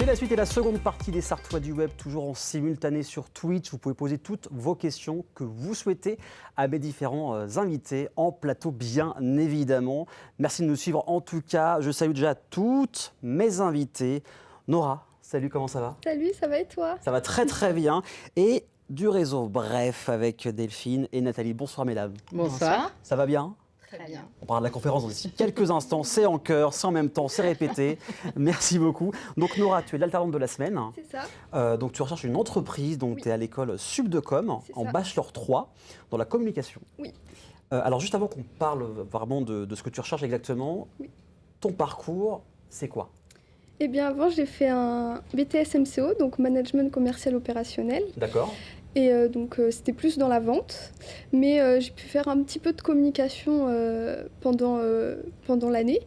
C'est la suite et la seconde partie des Sartois du Web, toujours en simultané sur Twitch. Vous pouvez poser toutes vos questions que vous souhaitez à mes différents invités en plateau, bien évidemment. Merci de nous suivre en tout cas. Je salue déjà toutes mes invités. Nora, salut, comment ça va? Salut, ça va et toi? Ça va très très bien. Et du réseau Bref avec Delphine et Nathalie. Bonsoir mesdames. Bonsoir. Ça va bien? Très bien. On parle de la conférence dans quelques instants. C'est en chœur, c'est en même temps, c'est répété. Merci beaucoup. Donc Nora, tu es l'alternante de la semaine. C'est ça. Donc tu recherches une entreprise, donc tu es à l'école Subdecom, en ça. Bachelor 3, dans la communication. Oui. Alors juste avant qu'on parle vraiment de ce que tu recherches exactement, Oui. ton parcours, c'est quoi? Eh bien, avant, j'ai fait un BTS MCO, donc Management Commercial Opérationnel. D'accord. Et donc, c'était plus dans la vente. Mais j'ai pu faire un petit peu de communication pendant l'année.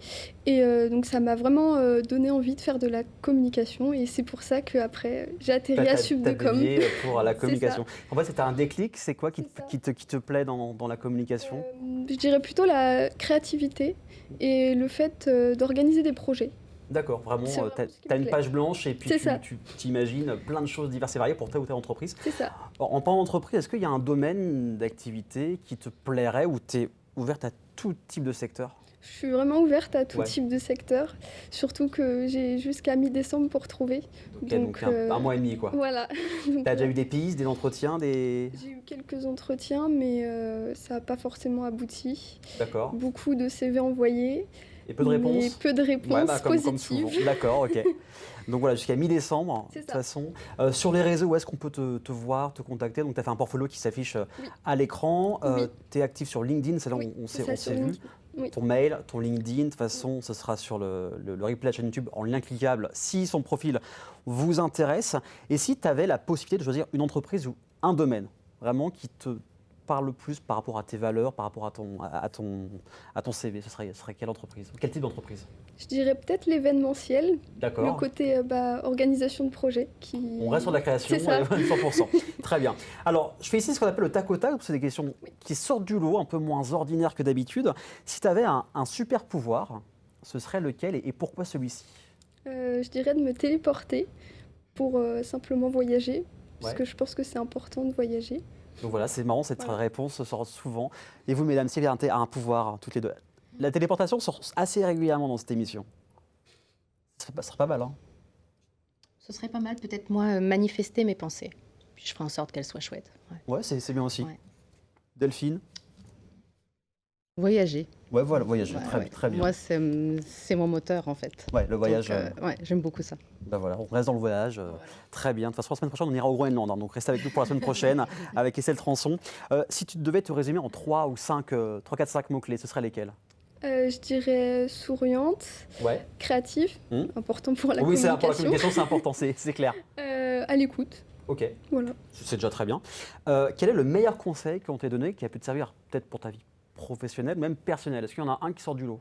Et donc, ça m'a vraiment donné envie de faire de la communication. Et c'est pour ça qu'après, j'ai atterri à Subdecom. T'as pour la communication. ça. En fait, c'était un déclic. C'est quoi qui C'est ça. qui te plaît dans la communication? Je dirais plutôt la créativité et le fait d'organiser des projets. D'accord, vraiment, C'est vraiment tu ce qui as me une plaît. page blanche et puis C'est ça. tu t'imagines plein de choses diverses et variées pour telle ou telle entreprise. C'est ça. En parlant d'entreprise, est-ce qu'il y a un domaine d'activité qui te plairait ou tu es ouverte à tout type de secteur? Je suis vraiment ouverte à tout Ouais. type de secteur, surtout que j'ai jusqu'à mi-décembre pour trouver. Ok, donc un mois et demi, quoi. Voilà. Tu as déjà eu des pistes, des entretiens, des... J'ai eu quelques entretiens, mais ça n'a pas forcément abouti. D'accord. Beaucoup de CV envoyés, Et peu de mais réponses? peu de réponses comme positives. souvent. D'accord, ok. Donc voilà, jusqu'à mi-décembre, de C'est toute ça. façon. Sur les réseaux, où est-ce qu'on peut te voir, te contacter? Donc tu as fait un portfolio qui s'affiche Oui. à l'écran. Oui. Tu es actif sur LinkedIn, c'est là où Oui, on c'est s'est ça, sur vu. LinkedIn. Oui. Ton mail, ton LinkedIn, de toute façon, ce sera sur le replay de la chaîne YouTube en lien cliquable si son profil vous intéresse. Et si tu avais la possibilité de choisir une entreprise ou un domaine, vraiment qui te parle le plus par rapport à tes valeurs, par rapport à ton CV, ce serait quelle entreprise? Quel type d'entreprise? Je dirais peut-être l'événementiel, le D'accord. côté organisation de projet. On reste sur la création, C'est ça. 100%. Très bien. Alors, je fais ici ce qu'on appelle le tac au tac, c'est des questions qui sortent du lot, un peu moins ordinaires que d'habitude. Si tu avais un super pouvoir, ce serait lequel et pourquoi celui-ci? Je dirais de me téléporter pour simplement voyager, parce Ouais. que je pense que c'est important de voyager. Donc voilà, c'est marrant, cette Voilà. réponse sort souvent. Et vous, mesdames, si vous avez un pouvoir, toutes les deux. La téléportation sort assez régulièrement dans cette émission. Ce serait pas mal, hein? Ce serait pas mal, peut-être moi, manifester mes pensées. Puis je ferai en sorte qu'elles soient chouettes. Ouais. Ouais, c'est bien aussi. Ouais. Delphine? Voyager. Ouais, voilà, voyager, Ouais. très bien. Moi, c'est mon moteur, en fait. Ouais, le voyage, Donc, ouais, j'aime beaucoup ça. ben voilà, on reste dans le voyage. Très bien. De toute façon, la semaine prochaine, on ira au Groenland. Donc, restez avec nous pour la semaine prochaine avec Estelle Transon. Si tu devais te résumer en 3 ou 5, 3, 4, 5 mots-clés, ce seraient lesquels? Je dirais souriante, Ouais. créative, important pour la Oui, communication. pour la communication, c'est important, c'est clair. À l'écoute, Ok, voilà. c'est déjà très bien. Quel est le meilleur conseil qu'on t'ait donné qui a pu te servir peut-être pour ta vie professionnelle, même personnelle? Est-ce qu'il y en a un qui sort du lot?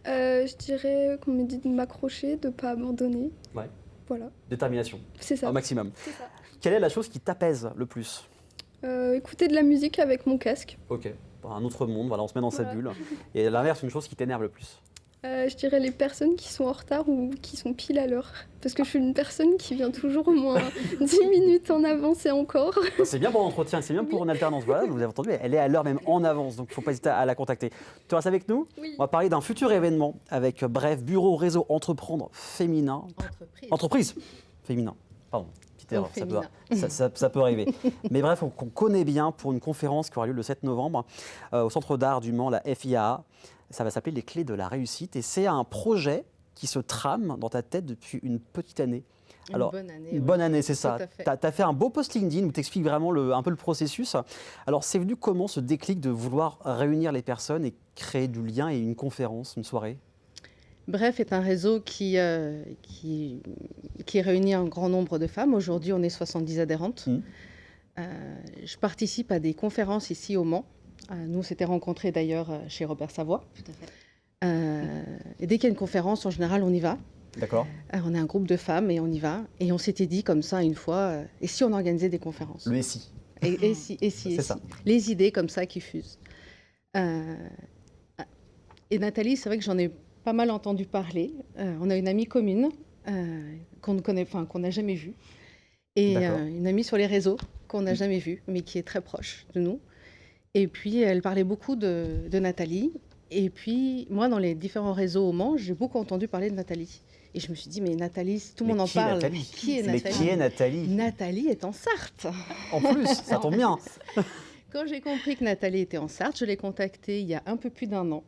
Je dirais qu'on me dit de m'accrocher, de ne pas abandonner. Ouais. Voilà, Détermination, c'est ça. au maximum. C'est ça. Quelle est la chose qui t'apaise le plus? Écouter de la musique avec mon casque. Ok, un autre monde, voilà, on se met dans cette Voilà. bulle. Et à l'inverse, une chose qui t'énerve le plus? Je dirais les personnes qui sont en retard ou qui sont pile à l'heure. Parce que je suis une personne qui vient toujours au moins 10 minutes en avance et encore. C'est bien pour l'entretien, c'est bien pour une alternance. Voilà, vous avez entendu, elle est à l'heure même en avance, donc il ne faut pas hésiter à la contacter. Tu restes avec nous? Oui. On va parler d'un futur événement avec Bref, Bureau Réseau Entreprendre Féminin. Entreprise féminin. Pardon, petite erreur, ça peut arriver. Mais bref, qu'on connaît bien pour une conférence qui aura lieu le 7 novembre au Centre d'Art du Mans, la FIAA. Ça va s'appeler Les Clés de la Réussite et c'est un projet qui se trame dans ta tête depuis une petite année. Alors, bonne année. Une bonne année, c'est ça. Tout à fait. Tu as fait un beau post LinkedIn où tu expliques vraiment un peu le processus. Alors, c'est venu comment ce déclic de vouloir réunir les personnes et créer du lien et une conférence, une soirée? Bref est un réseau qui réunit un grand nombre de femmes. Aujourd'hui, on est 70 adhérentes. Je participe à des conférences ici au Mans. Nous, on s'était rencontrés d'ailleurs chez Robert Savoie. Tout à fait. Et dès qu'il y a une conférence, en général, on y va. D'accord. On est un groupe de femmes et on y va. Et on s'était dit comme ça une fois, et si on organisait des conférences? Le SI. Et si. C'est ça. Les idées comme ça qui fusent. Et Nathalie, c'est vrai que j'en ai pas mal entendu parler. On a une amie commune qu'on ne connaît, enfin, qu'on n'a jamais vue. Et une amie sur les réseaux qu'on n'a jamais vue, mais qui est très proche de nous. Et puis, elle parlait beaucoup de Nathalie. Et puis, moi, dans les différents réseaux au Mans, j'ai beaucoup entendu parler de Nathalie. Et je me suis dit, mais Nathalie, si tout le monde en parle, qui est Nathalie ? Mais qui est Nathalie ? Nathalie est en Sarthe. En plus, ça tombe bien. Quand j'ai compris que Nathalie était en Sarthe, je l'ai contactée il y a un peu plus d'1 an.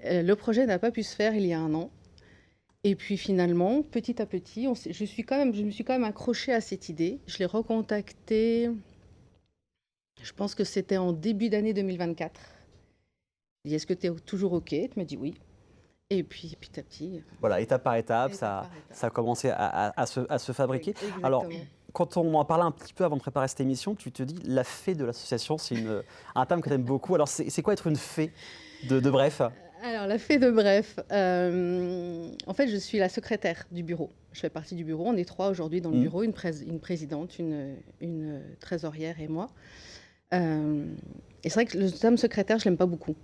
Le projet n'a pas pu se faire il y a 1 an. Et puis finalement, petit à petit, je me suis quand même accrochée à cette idée. Je l'ai recontactée, je pense que c'était en début d'année 2024. Je lui ai dit, est-ce que tu es toujours OK ? Tu m'as dit oui. Et puis petit à petit. Voilà, étape par étape, ça a commencé à se fabriquer. Exactement. Alors, quand on en parlait un petit peu avant de préparer cette émission, tu te dis la fée de l'association, c'est un terme que tu aimes beaucoup. Alors, c'est quoi être une fée de Bref ? Alors, la fée de Bref, en fait, je suis la secrétaire du bureau. Je fais partie du bureau. On est 3 aujourd'hui dans le bureau, une présidente, une trésorière et moi. Et c'est vrai que le terme secrétaire, je ne l'aime pas beaucoup.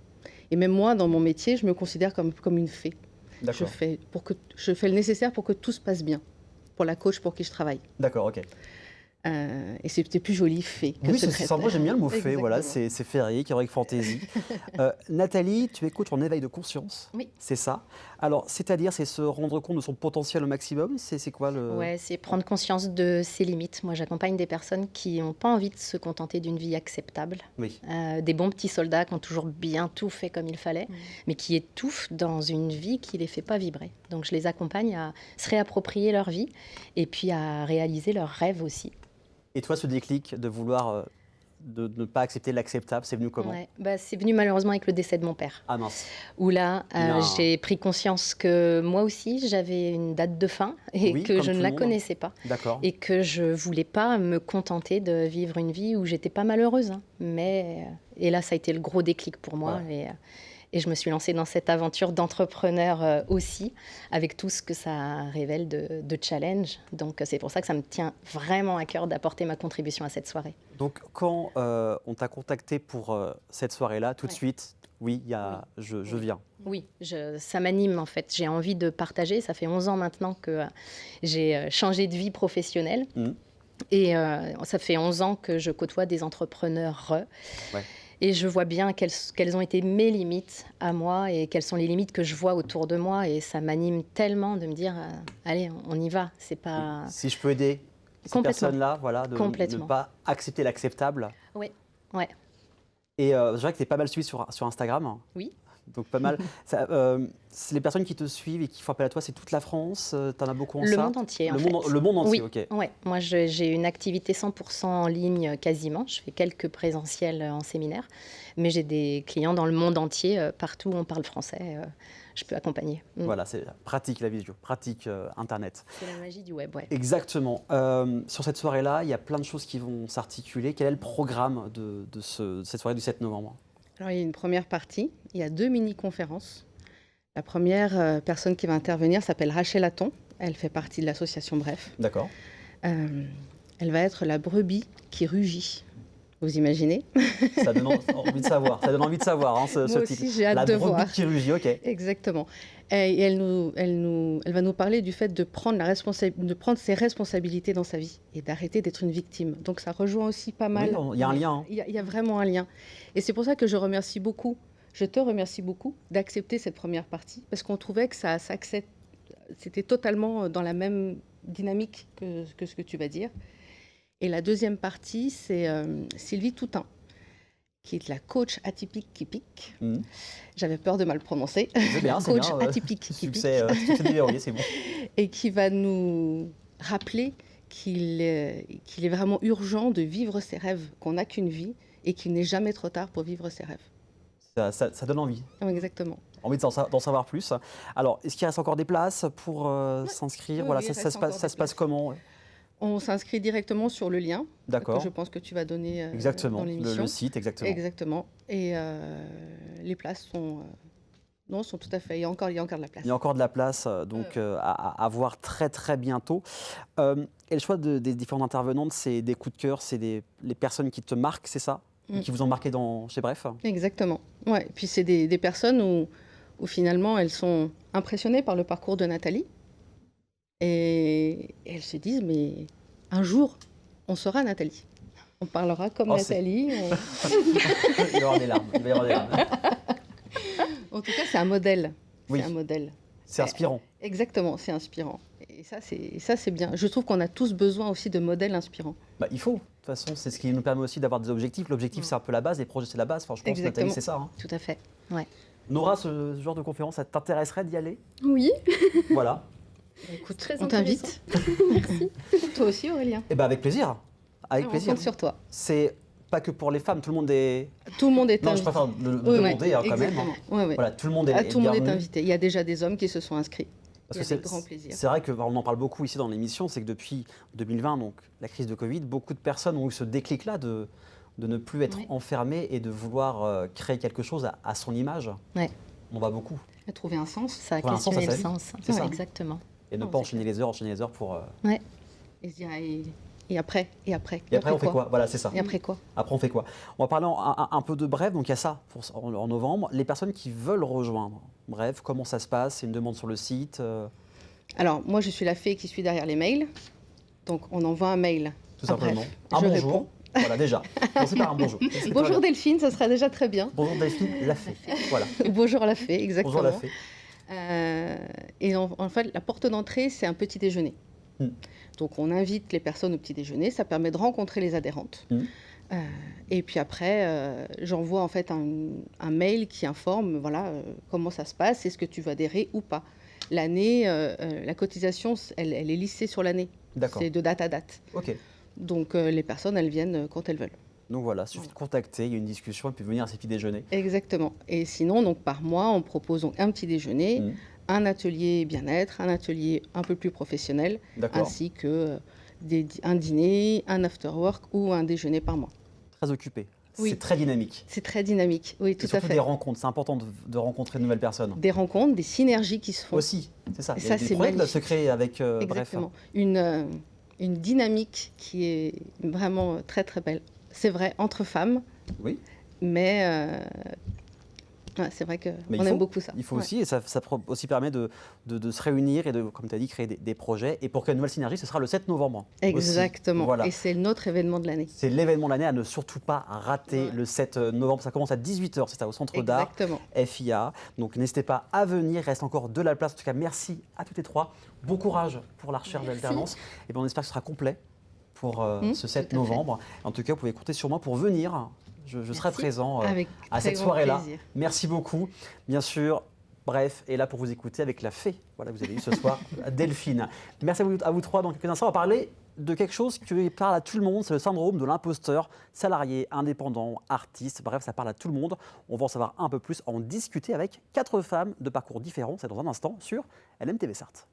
Et même moi, dans mon métier, je me considère comme une fée. Je fais le nécessaire pour que tout se passe bien, pour la coach pour qui je travaille. D'accord, ok. Et c'était plus joli, fée, que secrétaire. Moi, j'aime bien le mot fée, voilà, c'est féerique, heroic fantasy. Nathalie, tu es coach en éveil de conscience, Oui. C'est ça. Alors, c'est-à-dire, c'est se rendre compte de son potentiel au maximum, c'est quoi le... Ouais, c'est prendre conscience de ses limites. Moi, j'accompagne des personnes qui n'ont pas envie de se contenter d'une vie acceptable. Oui. Des bons petits soldats qui ont toujours bien tout fait comme il fallait, mais qui étouffent dans une vie qui ne les fait pas vibrer. Donc, je les accompagne à se réapproprier leur vie et puis à réaliser leurs rêves aussi. Et toi, ce déclic de vouloir de ne pas accepter l'acceptable, c'est venu comment ? C'est venu malheureusement avec le décès de mon père. Ah mince. Où là, j'ai pris conscience que moi aussi, j'avais une date de fin et que je ne la connaissais pas. D'accord. Et que je ne voulais pas me contenter de vivre une vie où j'étais pas malheureuse. Et là, ça a été le gros déclic pour moi. Voilà. Et je me suis lancée dans cette aventure d'entrepreneur aussi, avec tout ce que ça révèle de challenge. Donc, c'est pour ça que ça me tient vraiment à cœur d'apporter ma contribution à cette soirée. Donc, quand on t'a contacté pour cette soirée-là, tout de suite, je viens. Oui, ça m'anime en fait. J'ai envie de partager. Ça fait 11 ans maintenant que j'ai changé de vie professionnelle. Et ça fait 11 ans que je côtoie des entrepreneurs. Et je vois bien quelles ont été mes limites à moi et quelles sont les limites que je vois autour de moi. Et ça m'anime tellement de me dire, allez, on y va. C'est pas... Si je peux aider ces personnes-là, voilà, de ne pas accepter l'acceptable. Oui. Et je dirais que tu es pas mal suivi sur Instagram. Oui. Donc pas mal. C'est les personnes qui te suivent et qui font appel à toi, c'est toute la France. Tu en as beaucoup en Le monde entier, le monde entier, ok. Oui. Moi, j'ai une activité 100% en ligne quasiment. Je fais quelques présentiels en séminaire. Mais j'ai des clients dans le monde entier, partout où on parle français. Je peux accompagner. Voilà, c'est pratique la visio, pratique Internet. C'est la magie du web, Exactement. Sur cette soirée-là, il y a plein de choses qui vont s'articuler. Quel est le programme de cette soirée du 7 novembre ? Alors, il y a une première partie, il y a 2 mini-conférences. La première personne qui va intervenir s'appelle Rachel Hatton. Elle fait partie de l'association Bref. D'accord. Elle va être la brebis qui rugit. Vous imaginez ? Ça donne envie de savoir. Ça donne envie de savoir, hein, ce Moi titre. aussi, j'ai hâte de voir. La brebis qui rugit, ok. Exactement. Et elle va nous parler du fait de prendre ses responsabilités dans sa vie et d'arrêter d'être une victime. Donc ça rejoint aussi pas mal. Oui, il y a un lien. Hein. Il y a vraiment un lien. Et c'est pour ça que je te remercie beaucoup d'accepter cette première partie, parce qu'on trouvait que c'était totalement dans la même dynamique que ce que tu vas dire. Et la deuxième partie, c'est Sylvie Toutain, qui est la coach atypique qui pique. J'avais peur de mal prononcer. C'est bien, coach atypique qui pique. Succès déverrouillé, c'est bon. Et qui va nous rappeler qu'il est vraiment urgent de vivre ses rêves, qu'on n'a qu'une vie et qu'il n'est jamais trop tard pour vivre ses rêves. Ça donne envie. Exactement. Envie d'en savoir plus. Alors, est-ce qu'il reste encore des places pour s'inscrire ? Voilà, ça se passe comment ? On s'inscrit directement sur le lien. D'accord. Que je pense que tu vas donner exactement, dans l'émission. Le site, exactement. Exactement. Et les places sont tout à fait. Il y a encore de la place. Il y a encore de la place, donc à voir très très bientôt. Et le choix des différentes intervenantes, c'est des coups de cœur, c'est les personnes qui te marquent, c'est ça ? Qui vous ont marqué chez Bref ? Exactement. Ouais. Et puis c'est des personnes où finalement elles sont impressionnées par le parcours de Nathalie. Et elles se disent, mais un jour, on sera Nathalie. On parlera comme Nathalie. Il va y avoir des larmes. Il va y avoir des larmes. En tout cas, c'est un modèle. Oui. C'est un modèle. C'est inspirant. Exactement, c'est inspirant. Et ça, c'est bien. Je trouve qu'on a tous besoin aussi de modèles inspirants. Bah, il faut. De toute façon, c'est ce qui nous permet aussi d'avoir des objectifs. L'objectif, c'est un peu la base. Les projets, c'est la base. Enfin, je pense que Nathalie, c'est ça. Hein. Tout à fait. Ouais. Nora, ce genre de conférence, ça t'intéresserait d'y aller? Oui. Voilà. Écoute, Très on t'invite. Merci. Toi aussi, Aurélien. Eh ben avec plaisir. Avec On plaisir. compte sur toi. C'est pas que pour les femmes. Tout le monde est. Tout le monde est Non, je invité. préfère le demander hein, quand même. Exactement. Ouais, ouais. Voilà, tout le monde est, Tout le monde est bienvenu. invité. Il y a déjà des hommes qui se sont inscrits. Parce Il y que a des grands plaisirs. c'est vrai qu'on en parle beaucoup ici dans l'émission, c'est que depuis 2020, donc la crise de Covid, beaucoup de personnes ont eu ce déclic-là de ne plus être enfermées et de vouloir créer quelque chose à son image. Ouais. On va beaucoup. À trouver un sens. Ça a Trouver un sens questionné à le sa vie. sens. C'est ça. Exactement. Et ne Non, pas c'est enchaîner les heures pour. Et se dire, et après, et après. Et après, on fait quoi? Voilà, c'est ça. Et après quoi? Après, on fait quoi? On va parler un peu de Brève. Donc, il y a ça en novembre. Les personnes qui veulent rejoindre Brève, comment ça se passe? C'est une demande sur le site Alors, moi, je suis la fée qui suis derrière les mails. Donc, on envoie un mail. tout à Brève. simplement. Un Je bonjour. réponds. Voilà, déjà. Commencez par un bonjour. C'est Bonjour très bien. Delphine, ça sera déjà très bien. Bonjour Delphine, la fée. Voilà. Bonjour la fée, exactement. Bonjour la fée. Et en fait, la porte d'entrée, c'est un petit déjeuner. Mm. Donc, on invite les personnes au petit déjeuner. Ça permet de rencontrer les adhérentes. Mm. Et puis après, j'envoie en fait un mail qui informe voilà, comment ça se passe, est-ce que tu vas adhérer ou pas. L'année, la cotisation, elle est lissée sur l'année. D'accord. C'est de date à date. Ok. Donc, les personnes, elles viennent quand elles veulent. Donc voilà, il suffit de contacter, il y a une discussion, et puis venir à ces petits déjeuners. Exactement. Et sinon, donc, par mois, on propose donc un petit déjeuner, Mm. un atelier bien-être, un atelier un peu plus professionnel, D'accord. ainsi que un dîner, un after-work ou un déjeuner par mois. Très occupé. Oui. C'est très dynamique. C'est très dynamique, oui, Et tout à surtout fait. des rencontres. C'est important de rencontrer de nouvelles personnes. Des rencontres, des synergies qui se font. Aussi, c'est ça. Il y Ça, a des c'est projets qui doivent se magnifique. créer avec Bref. Exactement. Une dynamique qui est vraiment très très belle. C'est vrai, entre femmes, Oui, mais ouais, c'est vrai qu'on mais il faut, aime beaucoup ça. il faut Ouais. aussi, et ça aussi permet de se réunir et de, comme tu as dit, créer des projets. Et pour créer une nouvelle synergie, ce sera le 7 novembre. aussi. Exactement. Voilà. Et c'est notre événement de l'année. C'est l'événement de l'année à ne surtout pas rater Ouais. le 7 novembre. Ça commence à 18h, c'est ça, au Centre d'Art. Exactement. FIA. Donc n'hésitez pas à venir, il reste encore de la place. En tout cas, merci à toutes les trois. Bon courage pour la recherche Merci. d'alternance. Et bien, on espère que ce sera complet pour ce 7 tout à fait. novembre. En tout cas, vous pouvez compter sur moi pour venir. Je serai Merci. présent Avec à très cette grand soirée-là. plaisir. Merci beaucoup. Bien sûr, Bref est là pour vous écouter avec la fée. Voilà, vous avez eu ce soir Delphine. Merci à vous trois. Dans quelques instants, on va parler de quelque chose qui parle à tout le monde, c'est le syndrome de l'imposteur, salarié, indépendant, artiste, bref, ça parle à tout le monde. On va en savoir un peu plus, en discuter avec 4 femmes de parcours différents, c'est dans un instant sur LMTV Sarthe.